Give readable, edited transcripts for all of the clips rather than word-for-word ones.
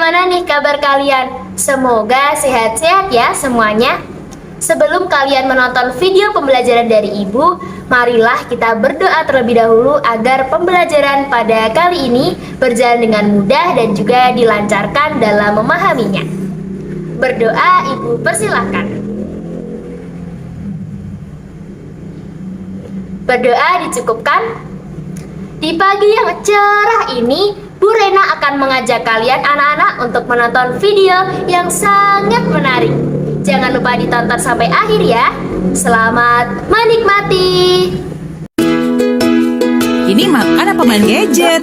Gimana nih kabar kalian? Semoga sehat-sehat ya semuanya. Sebelum kalian menonton video pembelajaran dari Ibu, marilah kita berdoa terlebih dahulu agar pembelajaran pada kali ini berjalan dengan mudah dan juga dilancarkan dalam memahaminya. Berdoa, Ibu persilahkan. Berdoa dicukupkan. Di pagi yang cerah ini, Bu Rena akan mengajak kalian anak-anak untuk menonton video yang sangat menarik. Jangan lupa ditonton sampai akhir ya. Selamat menikmati. Ini makan apa main gadget?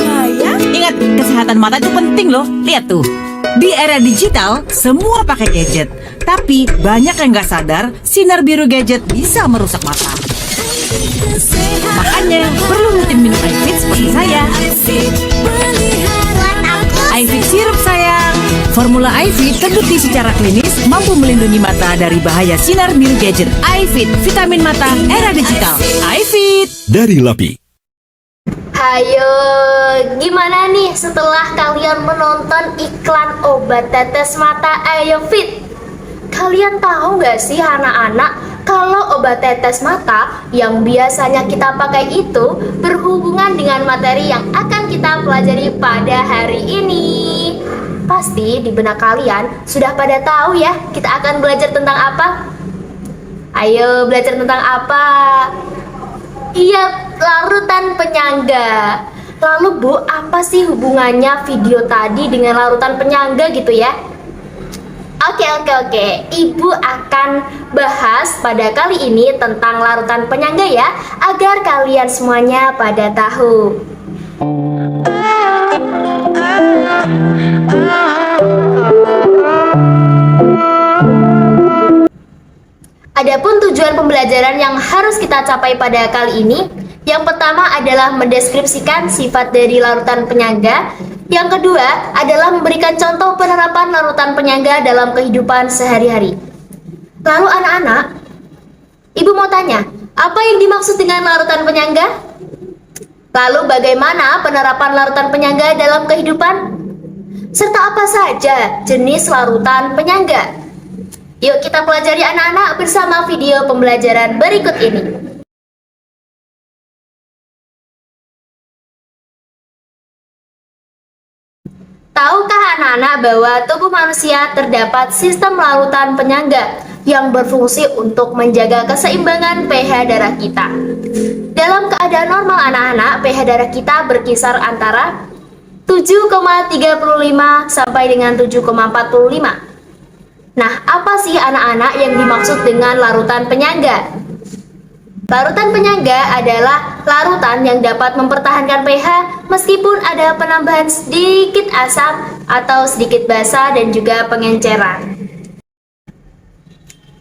Ingat, kesehatan mata itu penting loh. Lihat tuh. Di era digital, semua pakai gadget. Tapi banyak yang nggak sadar, sinar biru gadget bisa merusak mata. Makanya perlu rutin minum iFit seperti saya. iFit sirup sayang. Formula iFit terbukti secara klinis mampu melindungi mata dari bahaya sinar biru gadget. iFit, vitamin mata era digital. iFit dari LAPI. Hayo, gimana nih setelah kalian menonton iklan obat tetes mata Ayo Fit? Kalian tahu gak sih anak-anak, kalau obat tetes mata yang biasanya kita pakai itu berhubungan dengan materi yang akan kita pelajari pada hari ini. Pasti di benak kalian sudah pada tahu ya kita akan belajar tentang apa? Ayo belajar tentang apa? Iya, larutan penyangga. Lalu Bu, apa sih hubungannya video tadi dengan larutan penyangga gitu ya? Oke. Ibu akan bahas pada kali ini tentang larutan penyangga ya, agar kalian semuanya pada tahu. Adapun tujuan pembelajaran yang harus kita capai pada kali ini, yang pertama adalah mendeskripsikan sifat dari larutan penyangga. Yang kedua adalah memberikan contoh penerapan larutan penyangga dalam kehidupan sehari-hari. Lalu anak-anak, Ibu mau tanya, apa yang dimaksud dengan larutan penyangga? Lalu bagaimana penerapan larutan penyangga dalam kehidupan? Serta apa saja jenis larutan penyangga? Yuk kita pelajari anak-anak bersama video pembelajaran berikut ini. Tahukah anak-anak bahwa tubuh manusia terdapat sistem larutan penyangga yang berfungsi untuk menjaga keseimbangan pH darah kita. Dalam keadaan normal anak-anak, pH darah kita berkisar antara 7,35 sampai dengan 7,45. Nah, apa sih anak-anak yang dimaksud dengan larutan penyangga? Larutan penyangga adalah larutan yang dapat mempertahankan pH meskipun ada penambahan sedikit asam atau sedikit basa dan juga pengenceran.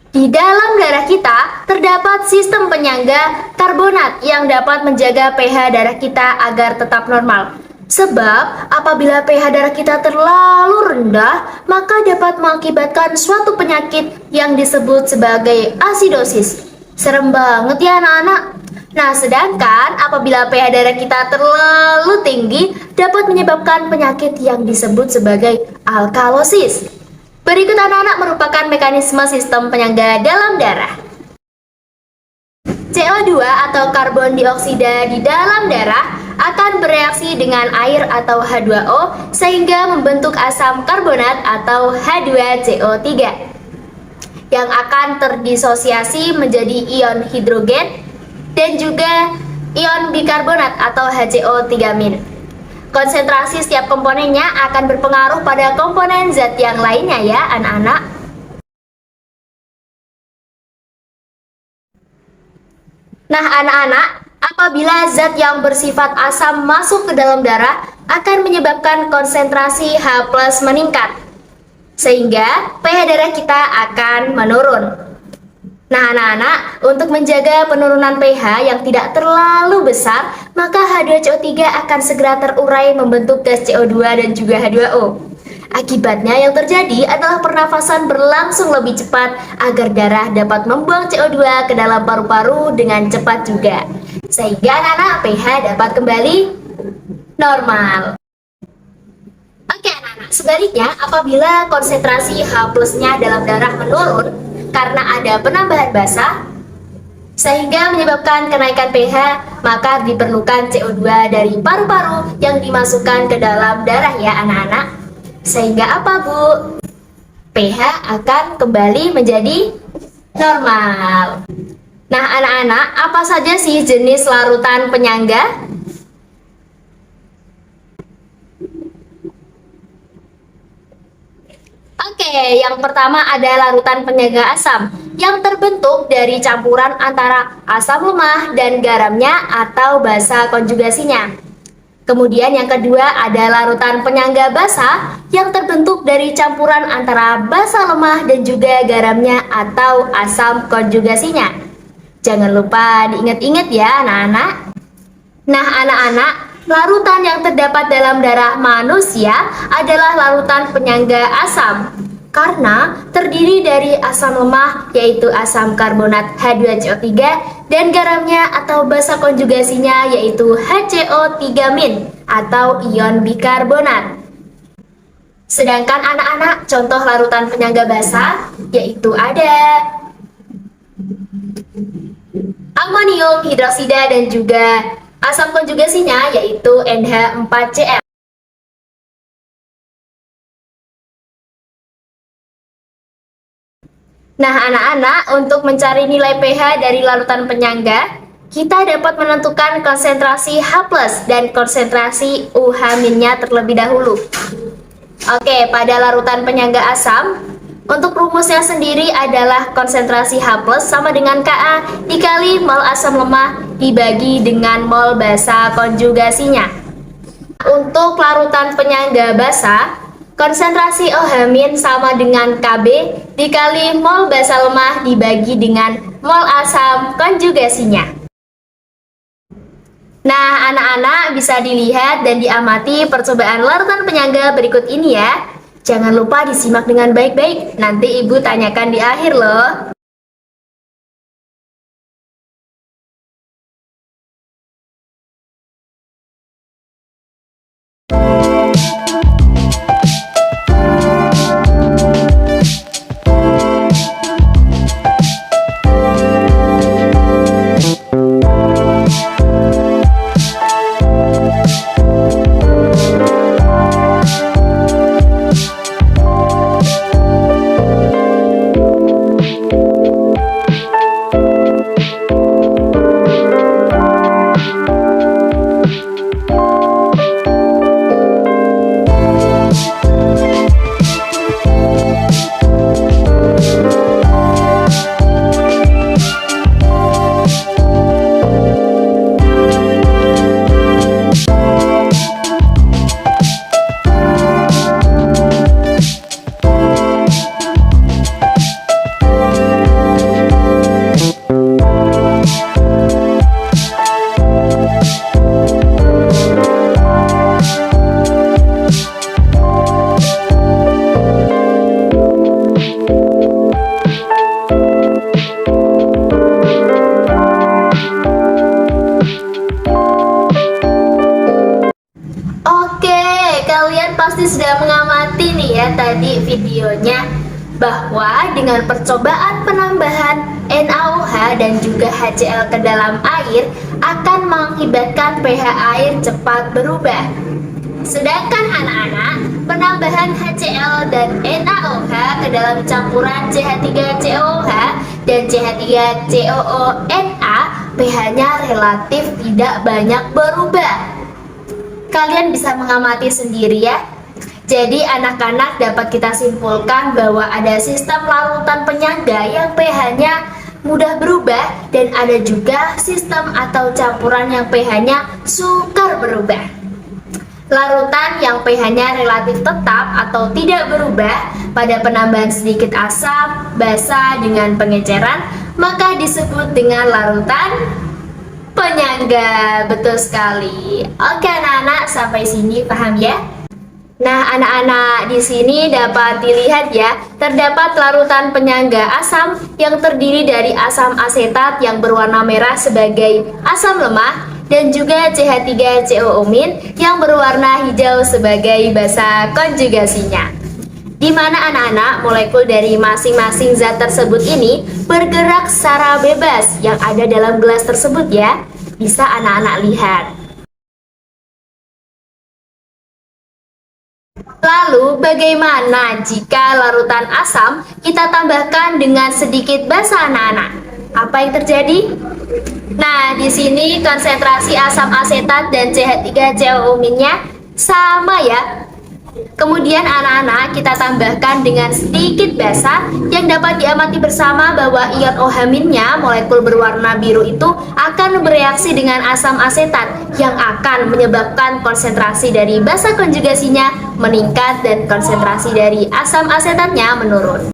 Di dalam darah kita terdapat sistem penyangga karbonat yang dapat menjaga pH darah kita agar tetap normal. Sebab apabila pH darah kita terlalu rendah, maka dapat mengakibatkan suatu penyakit yang disebut sebagai asidosis. Serem banget ya anak-anak. Nah, sedangkan apabila pH darah kita terlalu tinggi, dapat menyebabkan penyakit yang disebut sebagai alkalosis. Berikut anak-anak merupakan mekanisme sistem penyangga dalam darah. CO2 atau karbon dioksida di dalam darah akan bereaksi dengan air atau H2O sehingga membentuk asam karbonat atau H2CO3 yang akan terdisosiasi menjadi ion hidrogen dan juga ion bikarbonat atau HCO3-. Konsentrasi setiap komponennya akan berpengaruh pada komponen zat yang lainnya ya anak-anak. Nah anak-anak, apabila zat yang bersifat asam masuk ke dalam darah akan menyebabkan konsentrasi H+ meningkat sehingga pH darah kita akan menurun. Nah anak-anak, untuk menjaga penurunan pH yang tidak terlalu besar, maka H2CO3 akan segera terurai membentuk gas CO2 dan juga H2O. Akibatnya yang terjadi adalah pernafasan berlangsung lebih cepat agar darah dapat membuang CO2 ke dalam paru-paru dengan cepat juga. Sehingga anak-anak pH dapat kembali normal. Oke anak-anak. Sebaliknya, apabila konsentrasi H plusnya dalam darah menurun karena ada penambahan basa, sehingga menyebabkan kenaikan pH, maka diperlukan CO2 dari paru-paru yang dimasukkan ke dalam darah ya anak-anak. Sehingga apa Bu? pH akan kembali menjadi normal. Nah anak-anak, apa saja sih jenis larutan penyangga? Oke, yang pertama ada larutan penyangga asam yang terbentuk dari campuran antara asam lemah dan garamnya atau basa konjugasinya. Kemudian yang kedua ada larutan penyangga basa yang terbentuk dari campuran antara basa lemah dan juga garamnya atau asam konjugasinya. Jangan lupa diingat-ingat ya anak-anak. Nah anak-anak, larutan yang terdapat dalam darah manusia adalah larutan penyangga asam karena terdiri dari asam lemah yaitu asam karbonat H2CO3 dan garamnya atau basa konjugasinya yaitu HCO3- atau ion bikarbonat. Sedangkan anak-anak contoh larutan penyangga basa yaitu ada amonium hidroksida dan juga asam konjugasinya yaitu NH4Cl. Nah anak-anak, untuk mencari nilai pH dari larutan penyangga, kita dapat menentukan konsentrasi H+ dan konsentrasi UH- terlebih dahulu. Oke, pada larutan penyangga asam, untuk rumusnya sendiri adalah konsentrasi H+ sama dengan Ka dikali mol asam lemah dibagi dengan mol basa konjugasinya. Untuk larutan penyangga basa, konsentrasi OH- sama dengan Kb dikali mol basa lemah dibagi dengan mol asam konjugasinya. Nah, anak-anak bisa dilihat dan diamati percobaan larutan penyangga berikut ini ya. Jangan lupa disimak dengan baik-baik, nanti Ibu tanyakan di akhir loh. Pasti sudah mengamati nih ya tadi videonya bahwa dengan percobaan penambahan NaOH dan juga HCl ke dalam air akan mengakibatkan pH air cepat berubah. Sedangkan anak-anak, penambahan HCl dan NaOH ke dalam campuran CH3COOH dan CH3COONa pH-nya relatif tidak banyak berubah. Kalian bisa mengamati sendiri ya. Jadi anak-anak dapat kita simpulkan bahwa ada sistem larutan penyangga yang pH-nya mudah berubah dan ada juga sistem atau campuran yang pH-nya sukar berubah. Larutan yang pH-nya relatif tetap atau tidak berubah pada penambahan sedikit asam, basa dengan pengeceran maka disebut dengan larutan penyangga. Betul sekali. Oke anak-anak, sampai sini paham ya? Nah, anak-anak di sini dapat dilihat ya, terdapat larutan penyangga asam yang terdiri dari asam asetat yang berwarna merah sebagai asam lemah dan juga CH3COO- yang berwarna hijau sebagai basa konjugasinya. Di mana anak-anak molekul dari masing-masing zat tersebut ini bergerak secara bebas yang ada dalam gelas tersebut ya. Bisa anak-anak lihat. Lalu bagaimana jika larutan asam kita tambahkan dengan sedikit basa anak-anak? Apa yang terjadi? Nah, di sini konsentrasi asam asetat dan CH3COO-nya sama ya. Kemudian anak-anak kita tambahkan dengan sedikit basa yang dapat diamati bersama bahwa ion OH-nya molekul berwarna biru itu akan bereaksi dengan asam asetat yang akan menyebabkan konsentrasi dari basa konjugasinya meningkat dan konsentrasi dari asam asetatnya menurun.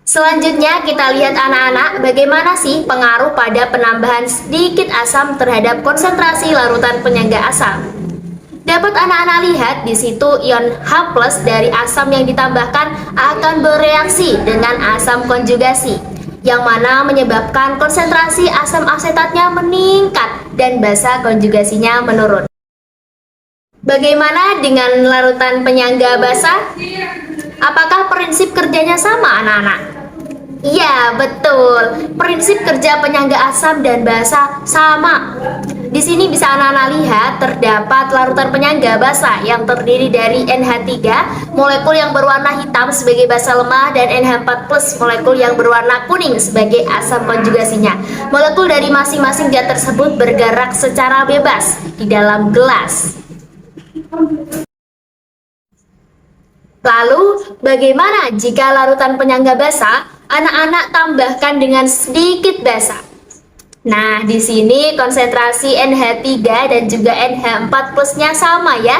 Selanjutnya kita lihat anak-anak bagaimana sih pengaruh pada penambahan sedikit asam terhadap konsentrasi larutan penyangga asam. Dapat anak-anak lihat di situ ion H+ dari asam yang ditambahkan akan bereaksi dengan asam konjugasi yang mana menyebabkan konsentrasi asam asetatnya meningkat dan basa konjugasinya menurun. Bagaimana dengan larutan penyangga basa? Apakah prinsip kerjanya sama anak-anak? Iya, betul. Prinsip kerja penyangga asam dan basa sama. Di sini bisa anak-anak lihat terdapat larutan penyangga basa yang terdiri dari NH3, molekul yang berwarna hitam sebagai basa lemah, dan NH4+, molekul yang berwarna kuning sebagai asam konjugasinya. Molekul dari masing-masing zat tersebut bergerak secara bebas di dalam gelas. Lalu, bagaimana jika larutan penyangga basa anak-anak tambahkan dengan sedikit basa? Nah, di sini konsentrasi NH3 dan juga NH4+-nya sama ya.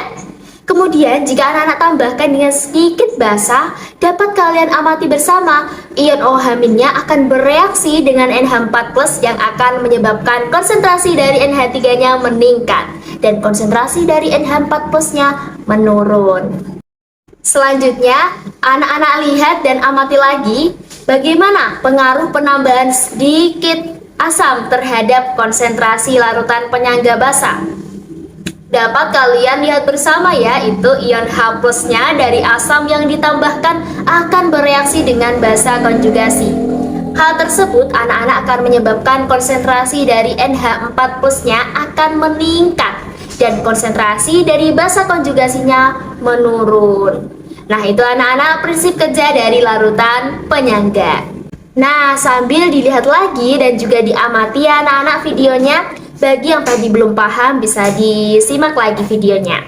Kemudian, jika anak-anak tambahkan dengan sedikit basa, dapat kalian amati bersama, ion OH-nya akan bereaksi dengan NH4+ yang akan menyebabkan konsentrasi dari NH3-nya meningkat dan konsentrasi dari NH4+-nya menurun. Selanjutnya, anak-anak lihat dan amati lagi bagaimana pengaruh penambahan sedikit asam terhadap konsentrasi larutan penyangga basa. Dapat kalian lihat bersama ya, itu ion H+-nya dari asam yang ditambahkan akan bereaksi dengan basa konjugasi. Hal tersebut anak-anak akan menyebabkan konsentrasi dari NH4+-nya akan meningkat dan konsentrasi dari basa konjugasinya menurun. Nah, itu anak-anak prinsip kerja dari larutan penyangga. Nah, sambil dilihat lagi dan juga diamati ya anak-anak videonya. Bagi yang tadi belum paham bisa disimak lagi videonya.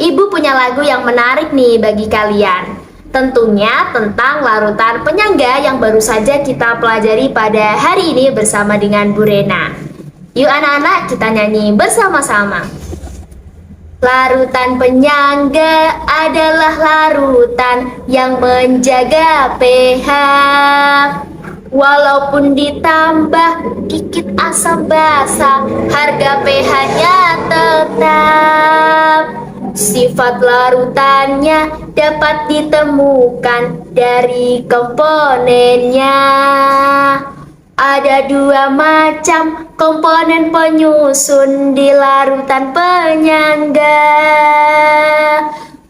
Ibu punya lagu yang menarik nih bagi kalian. Tentunya tentang larutan penyangga yang baru saja kita pelajari pada hari ini bersama dengan Bu Rena. Yuk anak-anak kita nyanyi bersama-sama. Larutan penyangga adalah larutan yang menjaga pH. Walaupun ditambah dikit asam basa, harga pH-nya tetap. Sifat larutannya dapat ditemukan dari komponennya. Ada dua macam komponen penyusun di larutan penyangga,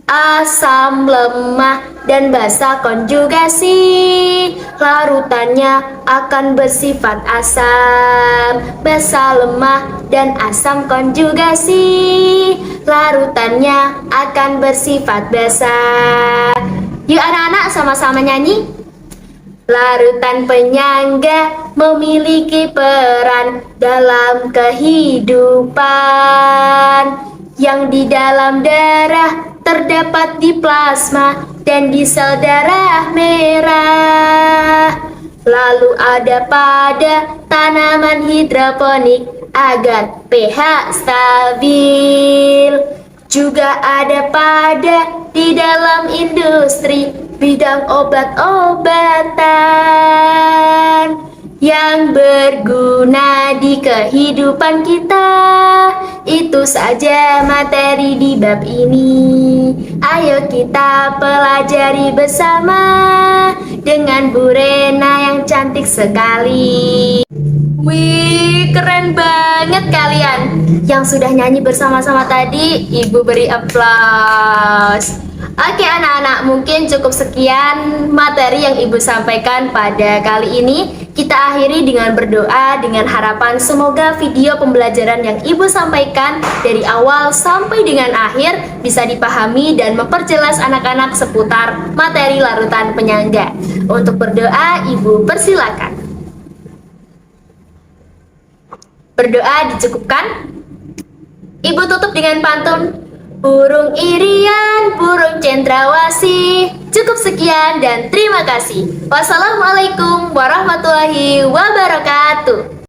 asam lemah dan basa konjugasi. Larutannya akan bersifat asam, basa lemah dan asam konjugasi. Larutannya akan bersifat basa. Yuk anak-anak sama-sama nyanyi. Larutan penyangga memiliki peran dalam kehidupan. Yang di dalam darah terdapat di plasma dan di sel darah merah. Lalu ada pada tanaman hidroponik agar pH stabil. Juga ada pada di dalam industri bidang obat-obatan yang berguna di kehidupan kita. Itu saja materi di bab ini. Ayo kita pelajari bersama dengan Bu Rena yang cantik sekali. Wih, keren banget kalian. Yang sudah nyanyi bersama-sama tadi, Ibu beri aplaus. Oke anak-anak, mungkin cukup sekian materi yang Ibu sampaikan pada kali ini. Kita akhiri dengan berdoa dengan harapan semoga video pembelajaran yang Ibu sampaikan dari awal sampai dengan akhir bisa dipahami dan memperjelas anak-anak seputar materi larutan penyangga. Untuk berdoa, Ibu persilakan. Berdoa dicukupkan. Ibu tutup dengan pantun. Burung irian, burung cendrawasih. Cukup sekian dan terima kasih. Wassalamualaikum warahmatullahi wabarakatuh.